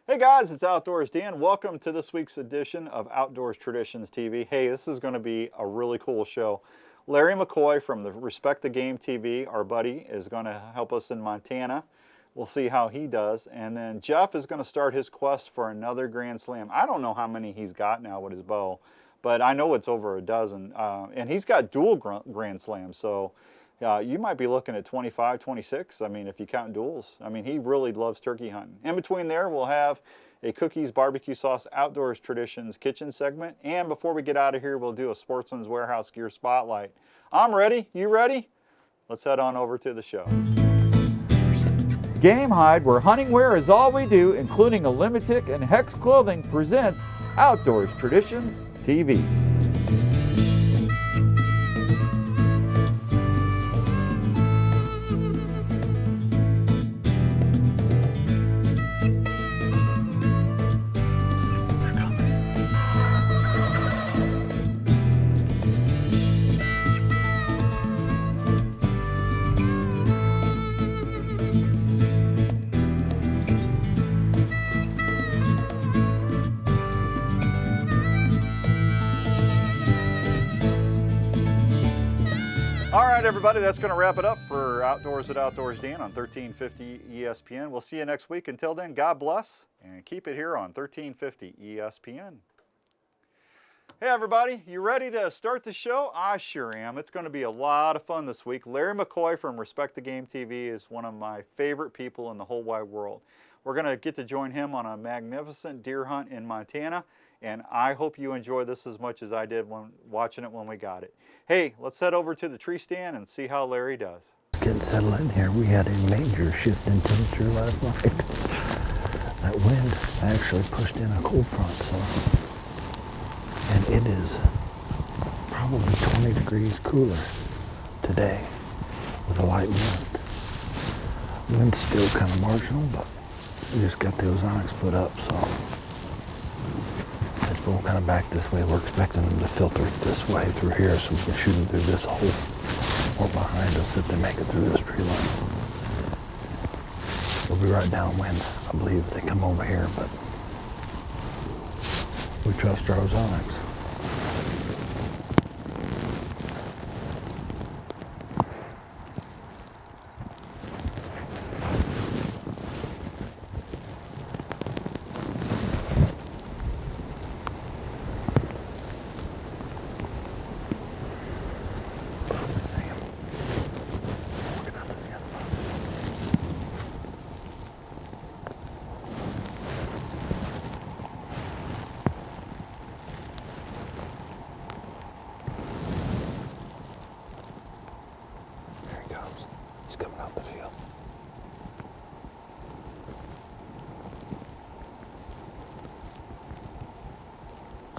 Hey guys, it's Outdoors Dan. Welcome to this week's edition of Outdoors Traditions TV. Hey, this is going to be a really cool show. Larry McCoy from the Respect the Game TV, our buddy, is going to help us in Montana. We'll see how he does. And then Jeff is going to start his quest for another Grand Slam. I don't know how many he's got now with his bow, but I know it's over a dozen. And he's got dual Grand Slams, so you might be looking at 25, 26, I mean, if you count duels. I mean, he really loves turkey hunting. In between there, we'll have a cookies, barbecue sauce, Outdoors Traditions kitchen segment. And before we get out of here, we'll do a Sportsman's Warehouse gear spotlight. I'm ready. You ready? Let's head on over to the show. Game Hide, where hunting wear is all we do, including a Limitic and Hex Clothing, presents Outdoors Traditions TV. All right, everybody, that's going to wrap it up for Outdoors at Outdoors Dan on 1350 ESPN. We'll see you next week. Until then, God bless, and keep it here on 1350 ESPN. Hey, everybody, you ready to start the show? I sure am. It's going to be a lot of fun this week. Larry McCoy from Respect the Game TV is one of my favorite people in the whole wide world. We're going to get to join him on a magnificent deer hunt in Montana, and I hope you enjoy this as much as I did when watching it when we got it. Hey, let's head over to the tree stand and see how Larry does. Getting settled in here, we had a major shift in temperature last night. That wind actually pushed in a cold front, so, and it is probably 20 degrees cooler today with a light mist. Wind's still kind of marginal, but we just got the ozonics put up, so it's going kind of back this way. We're expecting them to filter this way through here so we can shoot them through this hole or behind us if they make it through this tree line. We'll be right downwind, I believe, if they come over here, but we trust our ozonics. He's coming out the field.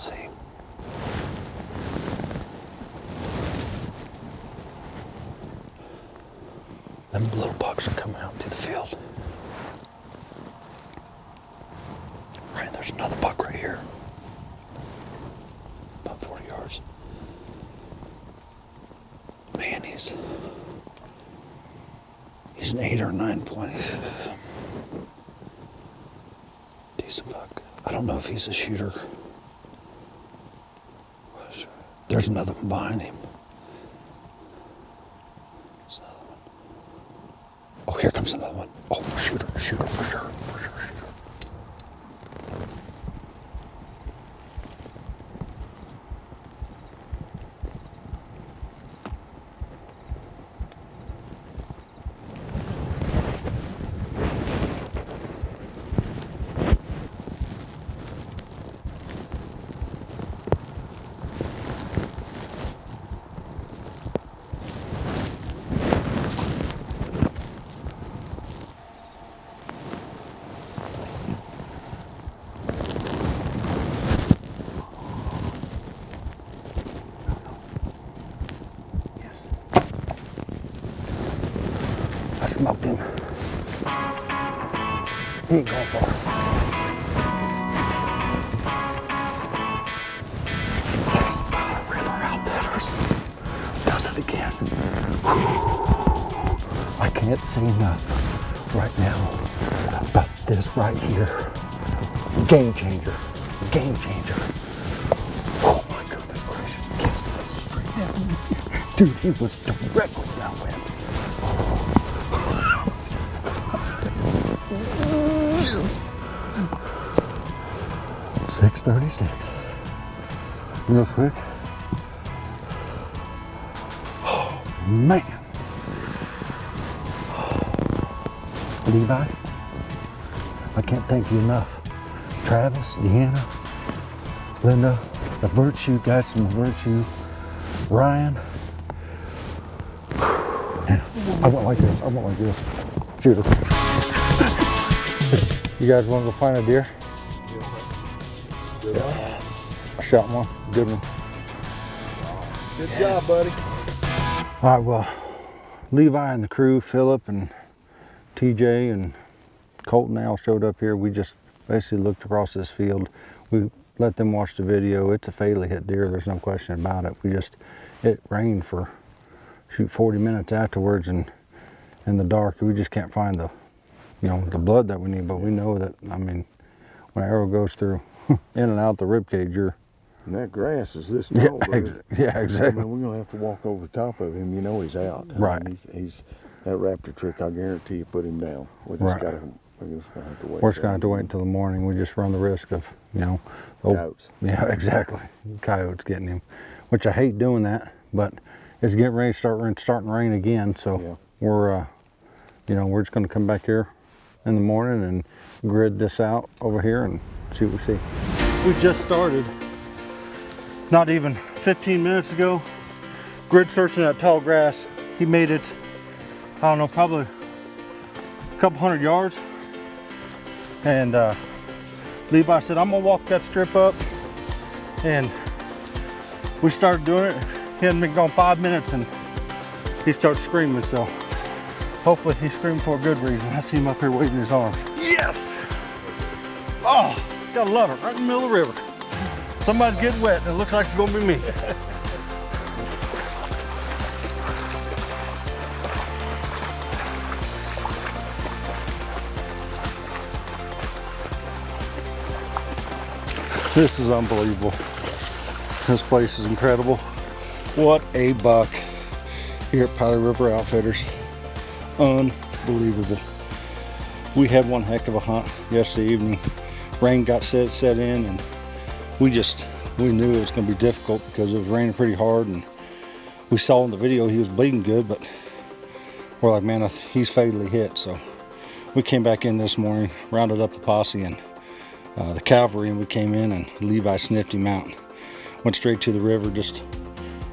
See? Them little bucks are coming out to the field. Right, there's another buck right here. About 40 yards. Man, he's an 8 or 9 point. Decent buck. I don't know if he's a shooter. There's another one behind him. There's another one. Oh, here comes another one. Oh, shooter for sure. For sure, shooter. I smoked him. He ain't going far. River Outfitters does it again. I can't see enough right now, but this right here Game changer. Game changer. Oh my goodness gracious. Dude, he was directly downwind. 6:36. Real quick. Oh man. Levi, I can't thank you enough. Travis, Deanna, Linda, the Virtue guys from the Virtue, Ryan. I went like this. I went like this. Shooter. You guys want to go find a deer? Yes. I shot one. Good one. Good job, buddy. All right, well, Levi and the crew, Philip and TJ and Colton, they all showed up here. We just basically looked across this field. We let them watch the video. It's a fatally hit deer. There's no question about it. It rained for, 40 minutes afterwards and in the dark. We just can't find the blood that we need, but we know that, I mean, when an arrow goes through in and out the rib cage, you're... And that grass is this tall, yeah, exactly. I mean, we're going to have to walk over the top of him. You know he's out. Right. I mean, he's that raptor trick, I guarantee you, put him down. We're just Right. we're just going to have to wait. We're just going to have to wait until the morning. We just run the risk of, Coyotes. Yeah, exactly. Coyotes getting him, which I hate doing that, but it's getting ready to starting to rain again. So Yeah. we're just going to come back here in the morning and grid this out over here and see what we see. We just started, not even 15 minutes ago, grid searching that tall grass. He made it, I don't know, probably a couple hundred yards. And Levi said, I'm gonna walk that strip up. And we started doing it. He hadn't been gone 5 minutes and he started screaming. So hopefully he's screaming for a good reason. I see him up here waving his arms. Yes! Oh, gotta love it, right in the middle of the river. Somebody's getting wet and it looks like it's gonna be me. This is unbelievable. This place is incredible. What a buck here at Powder River Outfitters. Unbelievable. We had one heck of a hunt yesterday evening. Rain got set in and we knew it was going to be difficult because it was raining pretty hard, and we saw in the video he was bleeding good, but we're like, man, he's fatally hit. So we came back in this morning, rounded up the posse and the cavalry, and we came in and Levi sniffed him out. Went straight to the river, just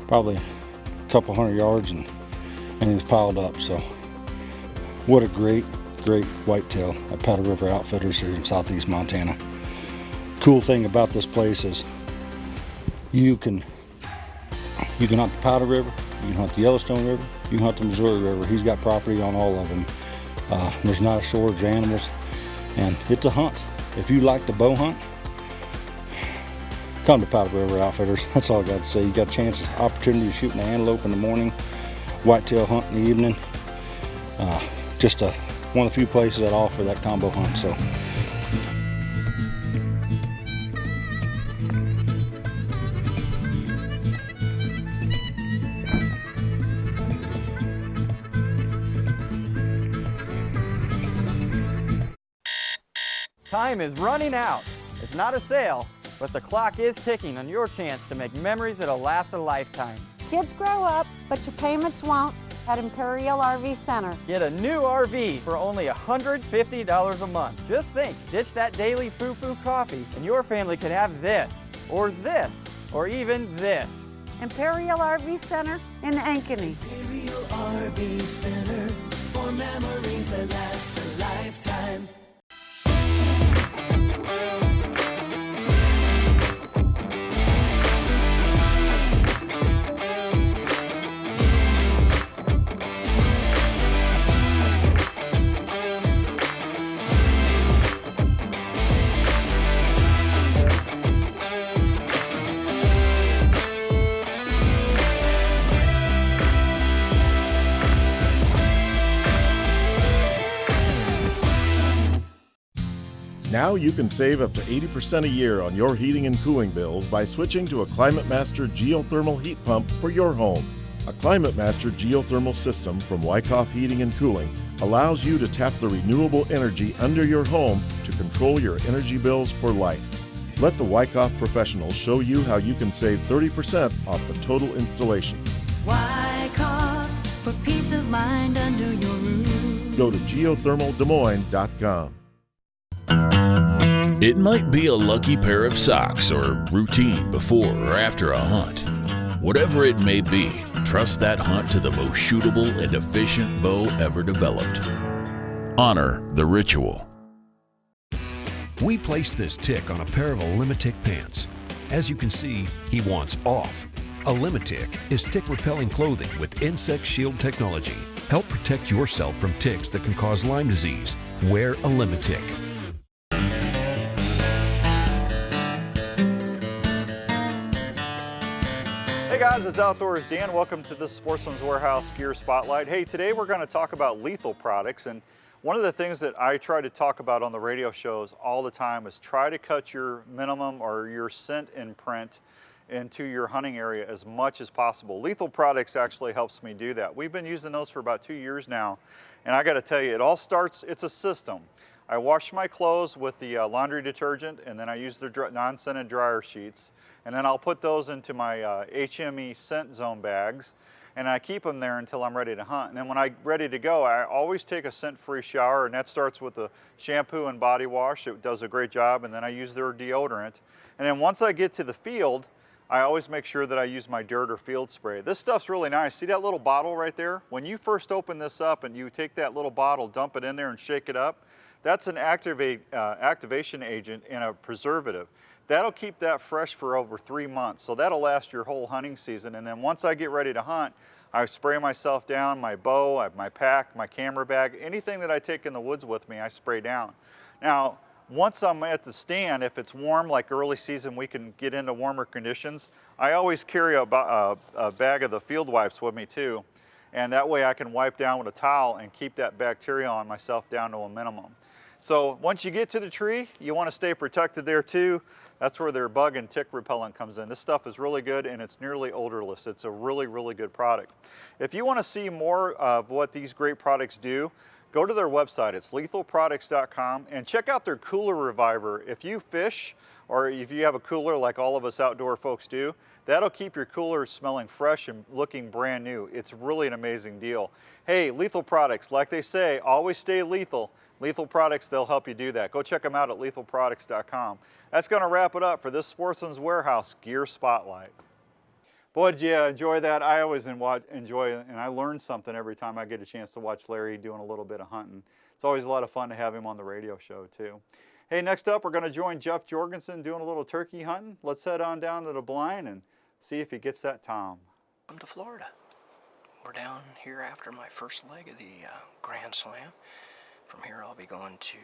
probably a couple hundred yards, and he was piled up. So what a great whitetail at Powder River Outfitters here in southeast Montana. Cool thing about this place is you can hunt the Powder River, you can hunt the Yellowstone River, you can hunt the Missouri River. He's got property on all of them. There's not a shortage of animals, and it's a hunt. If you like to bow hunt, come to Powder River Outfitters. That's all I got to say. You got a chance, opportunity to shoot an antelope in the morning, whitetail hunt in the evening. Just one of the few places that offer that combo hunt. So. Time is running out. It's not a sale, but the clock is ticking on your chance to make memories that'll last a lifetime. Kids grow up, but your payments won't at Imperial RV Center. Get a new RV for only $150 a month. Just think, ditch that daily foo-foo coffee, and your family could have this, or even this. Imperial RV Center in Ankeny. Imperial RV Center for memories that last a lifetime. Now you can save up to 80% a year on your heating and cooling bills by switching to a ClimateMaster geothermal heat pump for your home. A ClimateMaster geothermal system from Wyckoff Heating and Cooling allows you to tap the renewable energy under your home to control your energy bills for life. Let the Wyckoff professionals show you how you can save 30% off the total installation. Wyckoff's for peace of mind under your roof. Go to geothermaldesmoines.com. It might be a lucky pair of socks or routine before or after a hunt. Whatever it may be, trust that hunt to the most shootable and efficient bow ever developed. Honor the ritual. We placed this tick on a pair of Olimitic pants. As you can see, he wants off. Olimitic is tick-repelling clothing with insect shield technology. Help protect yourself from ticks that can cause Lyme disease. Wear Olimitic. Hey guys, it's Outdoors Dan. Welcome to this Sportsman's Warehouse Gear Spotlight. Hey, today we're going to talk about lethal products, and one of the things that I try to talk about on the radio shows all the time is try to cut your minimum or your scent imprint into your hunting area as much as possible. Lethal products actually helps me do that. We've been using those for about 2 years now, and I got to tell you, it all starts, it's a system. I wash my clothes with the laundry detergent, and then I use the non-scented dryer sheets, and then I'll put those into my HME scent zone bags, and I keep them there until I'm ready to hunt. And then when I'm ready to go, I always take a scent-free shower, and that starts with the shampoo and body wash. It does a great job, and then I use their deodorant. And then once I get to the field, I always make sure that I use my dirt or field spray. This stuff's really nice. See that little bottle right there? When you first open this up and you take that little bottle, dump it in there and shake it up, that's an activation agent and a preservative. That'll keep that fresh for over 3 months. So that'll last your whole hunting season. And then once I get ready to hunt, I spray myself down, my bow, I have my pack, my camera bag, anything that I take in the woods with me, I spray down. Now, once I'm at the stand, if it's warm, like early season, we can get into warmer conditions. I always carry a bag of the field wipes with me too. And that way I can wipe down with a towel and keep that bacteria on myself down to a minimum. So once you get to the tree, you want to stay protected there too. That's where their bug and tick repellent comes in. This stuff is really good and it's nearly odorless. It's a really, really good product. If you want to see more of what these great products do, go to their website. It's lethalproducts.com and check out their cooler reviver. If you fish or if you have a cooler like all of us outdoor folks do, that'll keep your cooler smelling fresh and looking brand new. It's really an amazing deal. Hey, Lethal Products, like they say, always stay lethal. Lethal Products, they'll help you do that. Go check them out at lethalproducts.com. That's going to wrap it up for this Sportsman's Warehouse Gear Spotlight. Boy, did you enjoy that? I always enjoy it, and I learn something every time I get a chance to watch Larry doing a little bit of hunting. It's always a lot of fun to have him on the radio show, too. Hey, next up, we're going to join Jeff Jorgensen doing a little turkey hunting. Let's head on down to the blind and see if he gets that tom. Welcome to Florida. We're down here after my first leg of the Grand Slam. From here, I'll be going to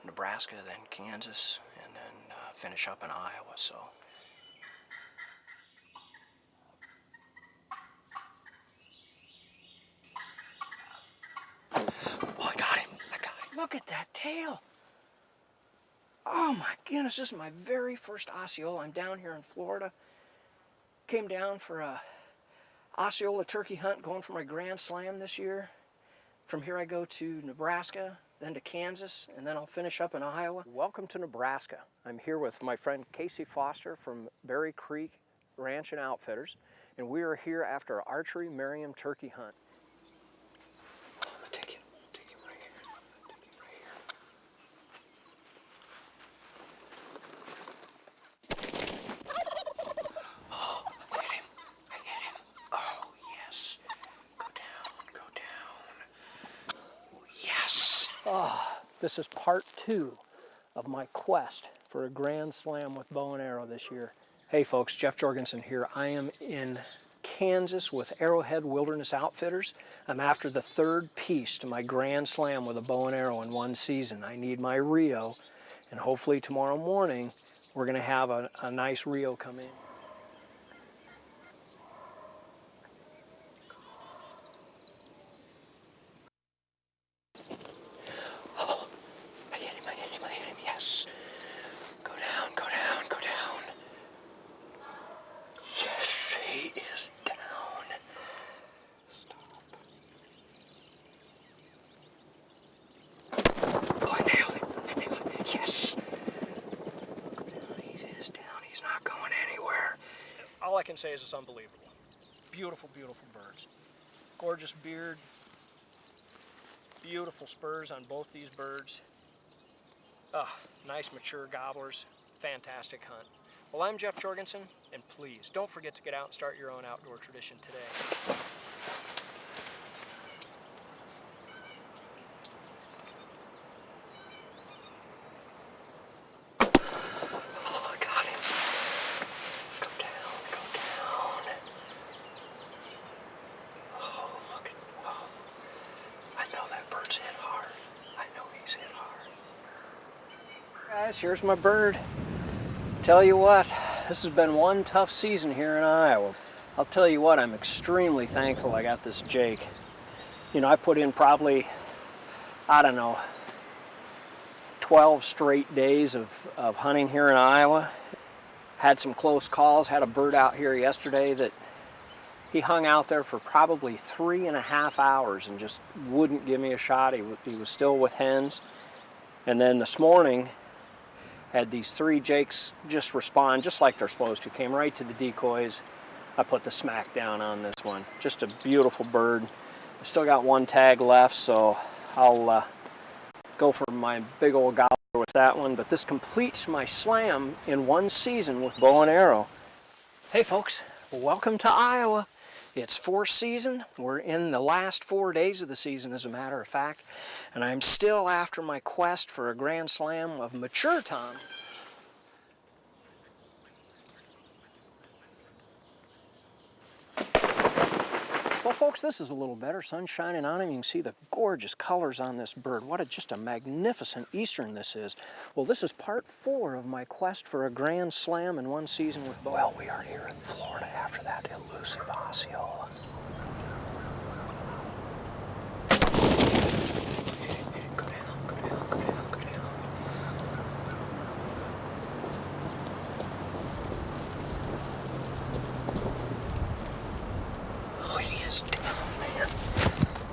Nebraska, then Kansas, and then finish up in Iowa. So. Oh, I got him. Look at that tail. Oh my goodness, this is my very first Osceola. I'm down here in Florida. Came down for a Osceola turkey hunt going for my Grand Slam this year. From here I go to Nebraska, then to Kansas, and then I'll finish up in Iowa. Welcome to Nebraska. I'm here with my friend Casey Foster from Berry Creek Ranch and Outfitters, and we are here after an archery Merriam turkey hunt. Take him right here. Oh, I hit him. Oh, yes. Go down. Yes. Oh, this is part 2 of my quest for a Grand Slam with bow and arrow this year. Hey folks, Jeff Jorgensen here. I am in Kansas with Arrowhead Wilderness Outfitters. I'm after the 3rd piece to my Grand Slam with a bow and arrow in one season. I need my Rio, and hopefully tomorrow morning we're going to have a nice Rio come in. Oh, I hit him, can say is it's unbelievable. Beautiful, beautiful birds. Gorgeous beard. Beautiful spurs on both these birds. Nice mature gobblers. Fantastic hunt. Well, I'm Jeff Jorgensen, and please don't forget to get out and start your own outdoor tradition today. Oh, I got him. Go down, go down. Oh, look at, oh. I know that bird's hit hard. I know he's hit hard. Guys, here's my bird. Tell you what, this has been one tough season here in Iowa. I'll tell you what, I'm extremely thankful I got this Jake. You know, I put in probably, I don't know, 12 straight days of hunting here in Iowa. Had some close calls, had a bird out here yesterday that he hung out there for probably 3.5 hours and just wouldn't give me a shot. He was still with hens. And then this morning, had these 3 jakes just respond just like they're supposed to. Came right to the decoys. I put the smack down on this one. Just a beautiful bird. I've still got 1 tag left, so I'll go for my big old gobbler with that one. But this completes my slam in one season with bow and arrow. Hey folks, welcome to Iowa. It's 4th season. We're in the last 4 days of the season, as a matter of fact, and I'm still after my quest for a grand slam of mature tom. Well, folks, this is a little better. Sun shining on him. You can see the gorgeous colors on this bird. What just a magnificent eastern this is. Well, this is part 4 of my quest for a grand slam in one season with bow. Well, we are here in Florida after that elusive Osceola. Go down, go down, go down, go down. Oh, he is down, man.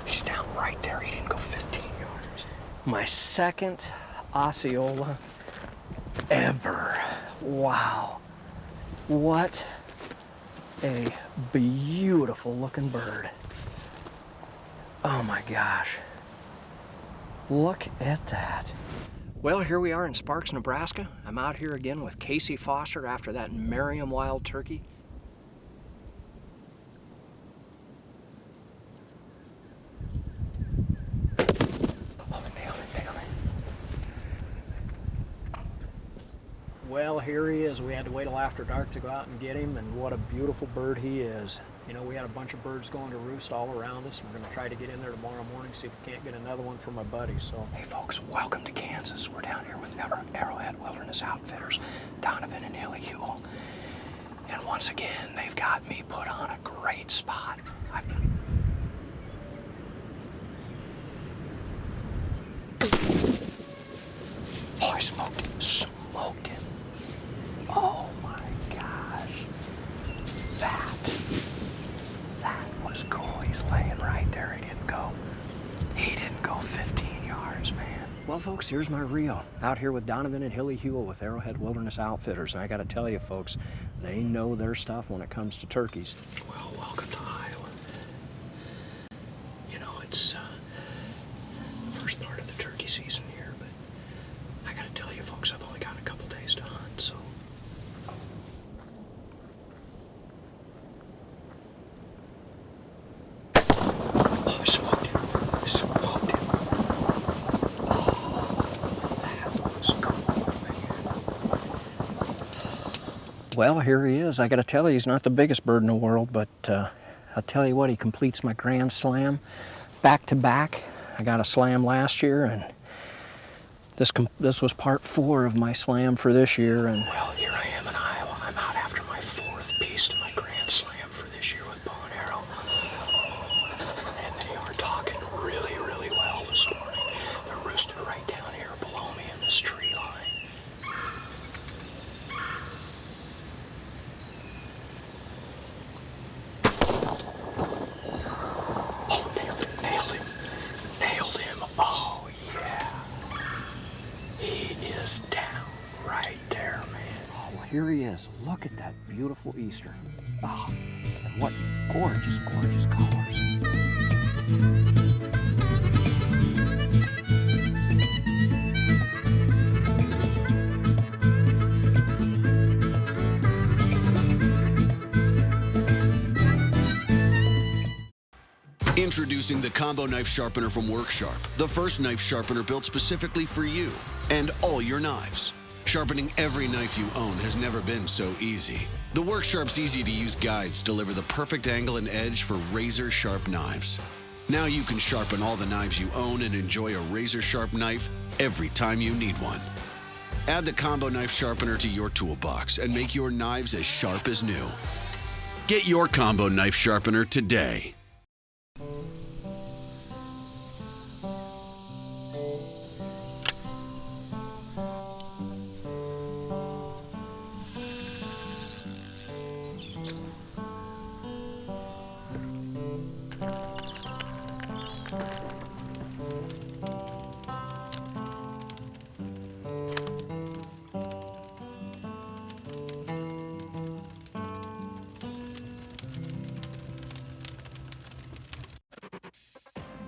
He's down right there. He didn't go 15 yards. My 2nd Osceola ever. Wow. What a beautiful looking bird. Oh my gosh. Look at that. Well, here we are in Sparks, Nebraska. I'm out here again with Casey Foster after that Merriam wild turkey. Well, here he is. We had to wait till after dark to go out and get him, and what a beautiful bird he is. You know, we had a bunch of birds going to roost all around us, and we're going to try to get in there tomorrow morning, see if we can't get another one for my buddy. So, hey folks, welcome to Kansas. We're down here with Arrowhead Wilderness Outfitters, Donovan and Hilly Hewell. And once again, they've got me put on a great spot. Oh, I smoked him. Smoked him. Oh my gosh. That was cool. He's laying right there. He didn't go 15 yards, man. Well, folks, here's my reel. Out here with Donovan and Hilly Hewell with Arrowhead Wilderness Outfitters. And I gotta tell you, folks, they know their stuff when it comes to turkeys. Well, welcome to Iowa. You know, it's the first part of the turkey season here, but I gotta tell you, folks, I've only got a couple days to hunt, so. Oh, I smoked him. I smoked him. Oh, that was cool, man. Well, here he is. I gotta tell you, he's not the biggest bird in the world, but I'll tell you what, he completes my grand slam back to back. I got a slam last year, and this was part 4 of my slam for this year. And well, here I am in Iowa. I'm out after my 4th piece to my grand slam for this year with bow and arrow. And they are talking really, really well this morning. They're roosted right down here below me in this tree line. Oh, nailed him, nailed him, nailed him. Oh, yeah. He is down right there, man. Oh, here he is. Look at that beautiful Easter. Oh, and what gorgeous, gorgeous colors. Introducing the Combo Knife Sharpener from WorkSharp, the first knife sharpener built specifically for you and all your knives. Sharpening every knife you own has never been so easy. The WorkSharp's easy-to-use guides deliver the perfect angle and edge for razor-sharp knives. Now you can sharpen all the knives you own and enjoy a razor-sharp knife every time you need one. Add the Combo Knife Sharpener to your toolbox and make your knives as sharp as new. Get your Combo Knife Sharpener today.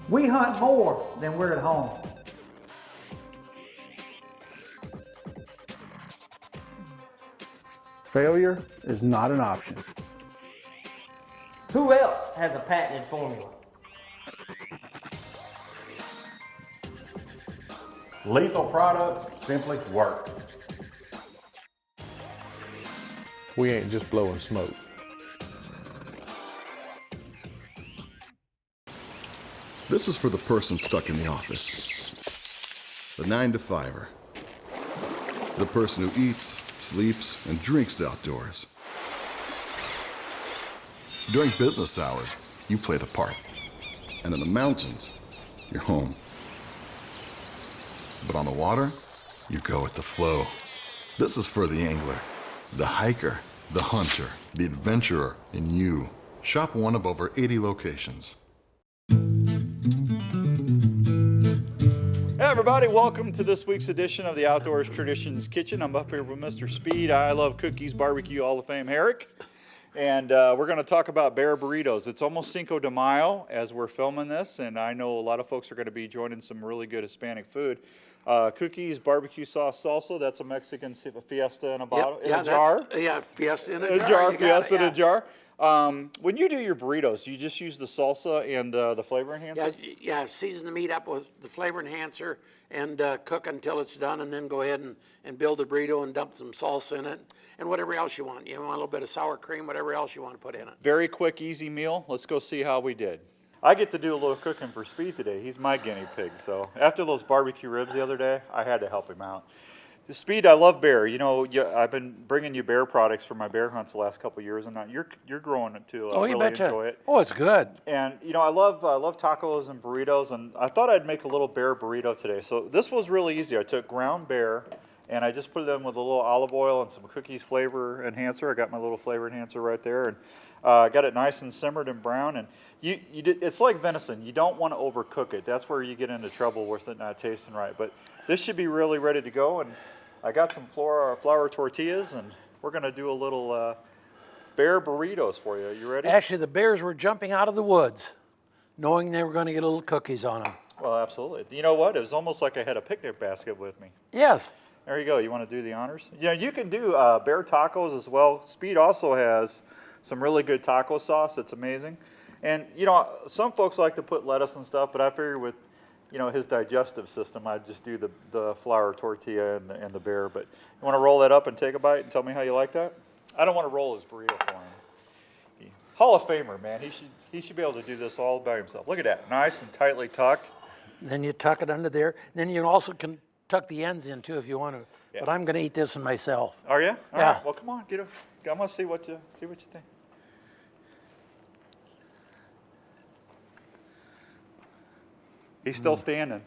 We hunt more than we're at home. Failure is not an option. Who else has a patented formula? Lethal products simply work. We ain't just blowing smoke. This is for the person stuck in the office. The 9-to-5er. The person who eats, sleeps, and drinks the outdoors. During business hours, you play the part. And in the mountains, you're home. But on the water, you go with the flow. This is for the angler, the hiker, the hunter, the adventurer, and you. Shop one of over 80 locations. Hey everybody, welcome to this week's edition of the Outdoors Traditions Kitchen. I'm up here with Mr. Speed, I Love Cookies Barbecue Hall of Fame, Herrick. And we're going to talk about bear burritos. It's almost Cinco de Mayo as we're filming this, and I know a lot of folks are going to be joining some really good Hispanic food. Cookies, barbecue sauce, salsa, that's a Mexican fiesta in a bottle, in a jar. Yeah, fiesta in a jar. Fiesta in a jar. When you do your burritos, do you just use the salsa and the flavor enhancer? Yeah, season the meat up with the flavor enhancer and cook until it's done, and then go ahead and build the burrito and dump some salsa in it and whatever else you want. You want a little bit of sour cream, whatever else you want to put in it. Very quick, easy meal. Let's go see how we did. I get to do a little cooking for Speed today. He's my guinea pig. So after those barbecue ribs the other day, I had to help him out. Speed, I love bear. You know, I've been bringing you bear products for my bear hunts the last couple of years, and now you're growing it too. Oh, you really betcha. Enjoy it. Oh, it's good. And you know, I love tacos and burritos, and I thought I'd make a little bear burrito today. So this was really easy. I took ground bear, and I just put them with a little olive oil and some cookies flavor enhancer. I got my little flavor enhancer right there, and got it nice and simmered and brown. And it's like venison. You don't want to overcook it. That's where you get into trouble with it not tasting right. But this should be really ready to go. And I got some flour tortillas, and we're going to do a little bear burritos for you. You ready? Actually, the bears were jumping out of the woods, knowing they were going to get little cookies on them. Well, absolutely. You know what? It was almost like I had a picnic basket with me. Yes. There you go. You want to do the honors? You know, you can do bear tacos as well. Speed also has some really good taco sauce. It's amazing. And, you know, some folks like to put lettuce and stuff, but I figure with, you know, his digestive system, I'd just do the flour tortilla and the bear. But you want to roll that up and take a bite and tell me how you like that? I don't want to roll his burrito for him. Hall of Famer, man. He should be able to do this all by himself. Look at that. Nice and tightly tucked. Then you tuck it under there. Then you also can tuck the ends in too if you want to. Yeah. But I'm going to eat this one myself. Are you? All Yeah. right. Well, come on. Get it. I want to see what you think. He's still standing.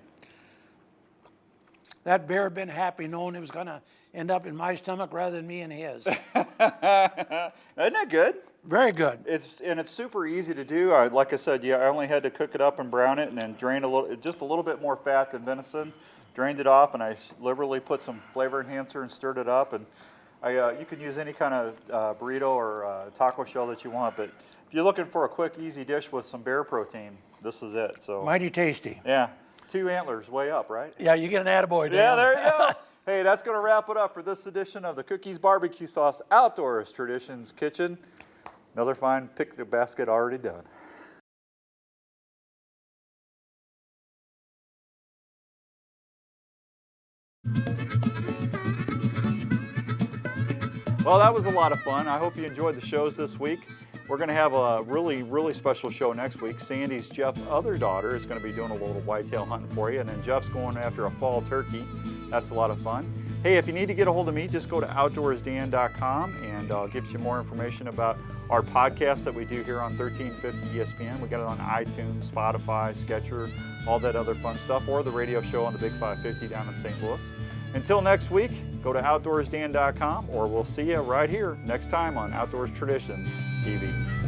That bear had been happy knowing it was going to end up in my stomach rather than me in his. Isn't that good? Very good. It's super easy to do. Like I said, I only had to cook it up and brown it, and then drain just a little bit more fat than venison. Drained it off, and I liberally put some flavor enhancer and stirred it up. And You can use any kind of burrito or taco shell that you want, but if you're looking for a quick, easy dish with some bear protein, this is it. So Mighty tasty. yeah, 2 antlers way up, right? Yeah, you get an attaboy, Dan. Yeah, there you go. Hey, that's going to wrap it up for this edition of the Cookies Barbecue Sauce Outdoors Traditions Kitchen. Another fine picnic basket already done. Well, that was a lot of fun. I hope you enjoyed the shows this week. We're going to have a really, really special show next week. Sandy's Jeff's other daughter is going to be doing a little whitetail hunting for you, and then Jeff's going after a fall turkey. That's a lot of fun. Hey, if you need to get a hold of me, just go to outdoorsdan.com and I'll give you more information about our podcast that we do here on 1350 ESPN. We got it on iTunes, Spotify, Sketcher, all that other fun stuff, or the radio show on the Big 550 down in St. Louis. Until next week, go to outdoorsdan.com, or we'll see you right here next time on Outdoors Traditions TV.